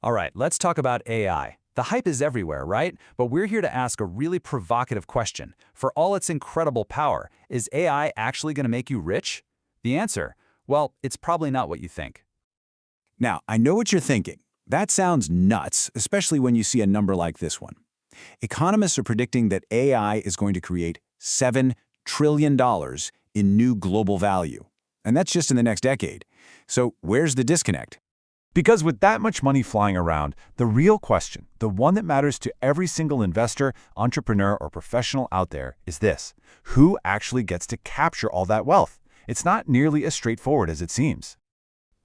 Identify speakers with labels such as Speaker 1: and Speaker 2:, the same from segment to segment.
Speaker 1: All right, let's talk about AI. The hype is everywhere, right? But we're here to ask a really provocative question. For all its incredible power, is AI actually going to make you rich? The answer? Well, it's probably not what you think.
Speaker 2: Now, I know what you're thinking. That sounds nuts, especially when you see a number like this one. Economists are predicting that AI is going to create $7 trillion in new global value. And that's just in the next decade. So where's the disconnect?
Speaker 3: Because with that much money flying around, the real question, the one that matters to every single investor, entrepreneur, or professional out there is this: who actually gets to capture all that wealth? It's not nearly as straightforward as it seems.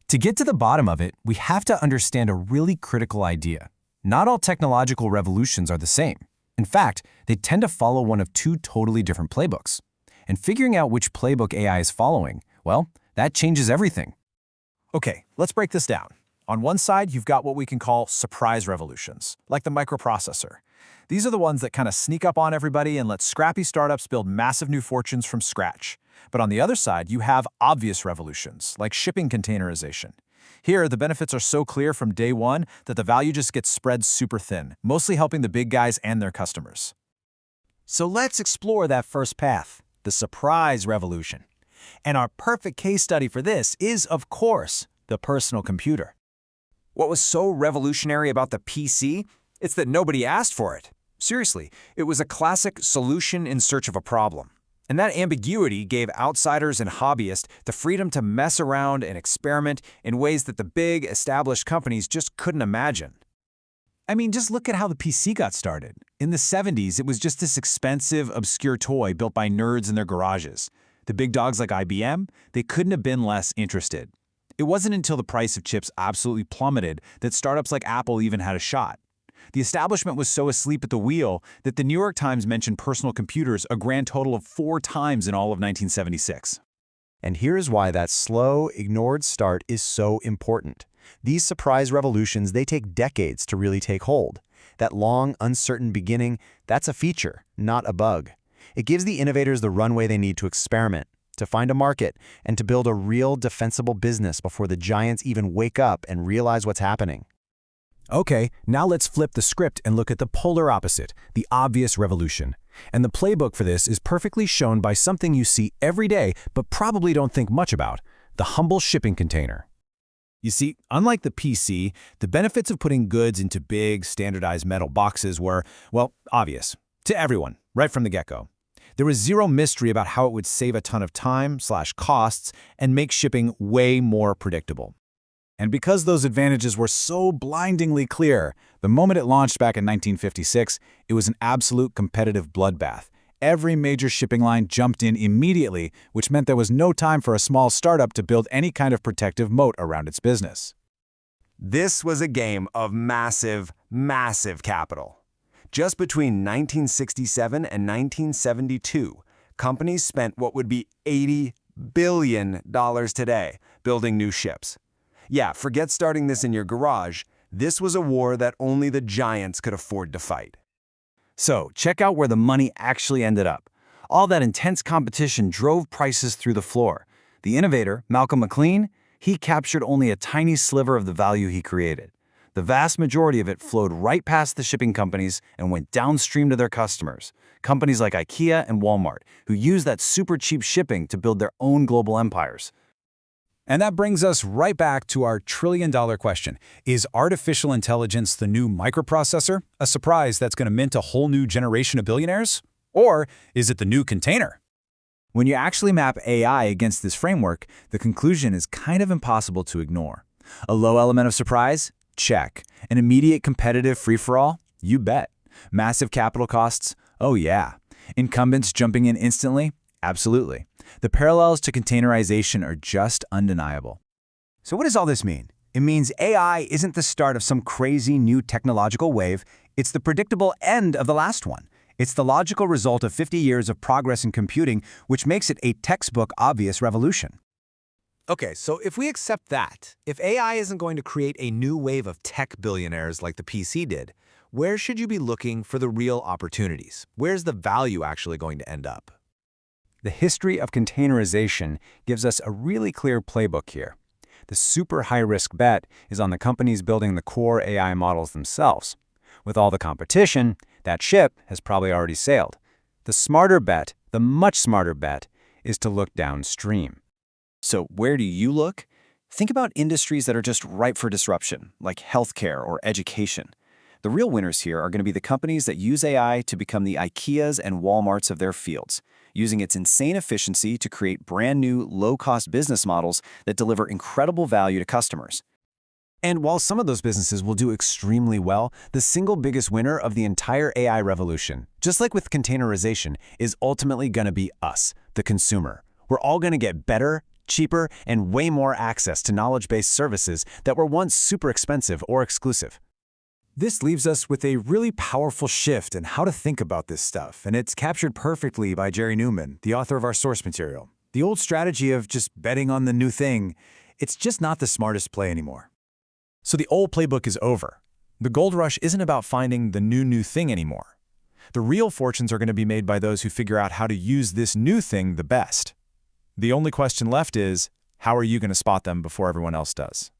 Speaker 4: To get to the bottom of it, we have to understand a really critical idea. Not all technological revolutions are the same. In fact, they tend to follow one of two totally different playbooks. And figuring out which playbook AI is following, well, that changes everything.
Speaker 5: Okay, let's break this down. On one side, you've got what we can call surprise revolutions, like the microprocessor. These are the ones that kind of sneak up on everybody and let scrappy startups build massive new fortunes from scratch. But on the other side, you have obvious revolutions, like shipping containerization. Here, the benefits are so clear from day one that the value just gets spread super thin, mostly helping the big guys and their customers.
Speaker 6: So let's explore that first path, the surprise revolution. And our perfect case study for this is, of course, the personal computer.
Speaker 7: What was so revolutionary about the PC? It's that nobody asked for it. Seriously, it was a classic solution in search of a problem. And that ambiguity gave outsiders and hobbyists the freedom to mess around and experiment in ways that the big, established companies just couldn't imagine.
Speaker 2: I mean, just look at how the PC got started. In the 70s, it was just this expensive, obscure toy built by nerds in their garages. The big dogs like IBM, they couldn't have been less interested. It wasn't until the price of chips absolutely plummeted that startups like Apple even had a shot. The establishment was so asleep at the wheel that the New York Times mentioned personal computers a grand total of 4 times in all of 1976.
Speaker 8: And here's why that slow, ignored start is so important. These surprise revolutions, they take decades to really take hold. That long, uncertain beginning, that's a feature, not a bug. It gives the innovators the runway they need to experiment, to find a market, and to build a real defensible business before the giants even wake up and realize what's happening.
Speaker 4: Okay, now let's flip the script and look at the polar opposite, the obvious revolution. And the playbook for this is perfectly shown by something you see every day but probably don't think much about: the humble shipping container.
Speaker 2: You see, unlike the PC, the benefits of putting goods into big, standardized metal boxes were, well, obvious to everyone, right from the get-go. There was zero mystery about how it would save a ton of time/costs and make shipping way more predictable. And because those advantages were so blindingly clear, the moment it launched back in 1956, it was an absolute competitive bloodbath. Every major shipping line jumped in immediately, which meant there was no time for a small startup to build any kind of protective moat around its business.
Speaker 7: This was a game of massive, massive capital. Just between 1967 and 1972, companies spent what would be $80 billion today building new ships. Yeah, forget starting this in your garage. This was a war that only the giants could afford to fight.
Speaker 1: So, check out where the money actually ended up. All that intense competition drove prices through the floor. The innovator, Malcolm McLean, he captured only a tiny sliver of the value he created. The vast majority of it flowed right past the shipping companies and went downstream to their customers, companies like IKEA and Walmart, who used that super cheap shipping to build their own global empires.
Speaker 2: And that brings us right back to our trillion-dollar question. Is artificial intelligence the new microprocessor, a surprise that's going to mint a whole new generation of billionaires? Or is it the new container?
Speaker 1: When you actually map AI against this framework, the conclusion is kind of impossible to ignore. A low element of surprise? Check. An immediate competitive free-for-all? You bet. Massive capital costs? Oh yeah. Incumbents jumping in instantly? Absolutely. The parallels to containerization are just undeniable.
Speaker 6: So what does all this mean? It means AI isn't the start of some crazy new technological wave. It's the predictable end of the last one. It's the logical result of 50 years of progress in computing, which makes it a textbook obvious revolution.
Speaker 5: Okay, so if we accept that, if AI isn't going to create a new wave of tech billionaires like the PC did, where should you be looking for the real opportunities? Where's the value actually going to end up?
Speaker 8: The history of containerization gives us a really clear playbook here. The super high-risk bet is on the companies building the core AI models themselves. With all the competition, that ship has probably already sailed. The smarter bet, the much smarter bet, is to look downstream.
Speaker 1: So where do you look? Think about industries that are just ripe for disruption, like healthcare or education. The real winners here are going to be the companies that use AI to become the IKEAs and Walmarts of their fields, using its insane efficiency to create brand new, low-cost business models that deliver incredible value to customers.
Speaker 2: And while some of those businesses will do extremely well, the single biggest winner of the entire AI revolution, just like with containerization, is ultimately going to be us, the consumer. We're all going to get better, cheaper, and way more access to knowledge-based services that were once super expensive or exclusive.
Speaker 5: This leaves us with a really powerful shift in how to think about this stuff, and it's captured perfectly by Jerry Neumann, the author of our source material. The old strategy of just betting on the new thing, it's just not the smartest play anymore. So the old playbook is over. The gold rush isn't about finding the new thing anymore. The real fortunes are going to be made by those who figure out how to use this new thing the best. The only question left is, how are you going to spot them before everyone else does?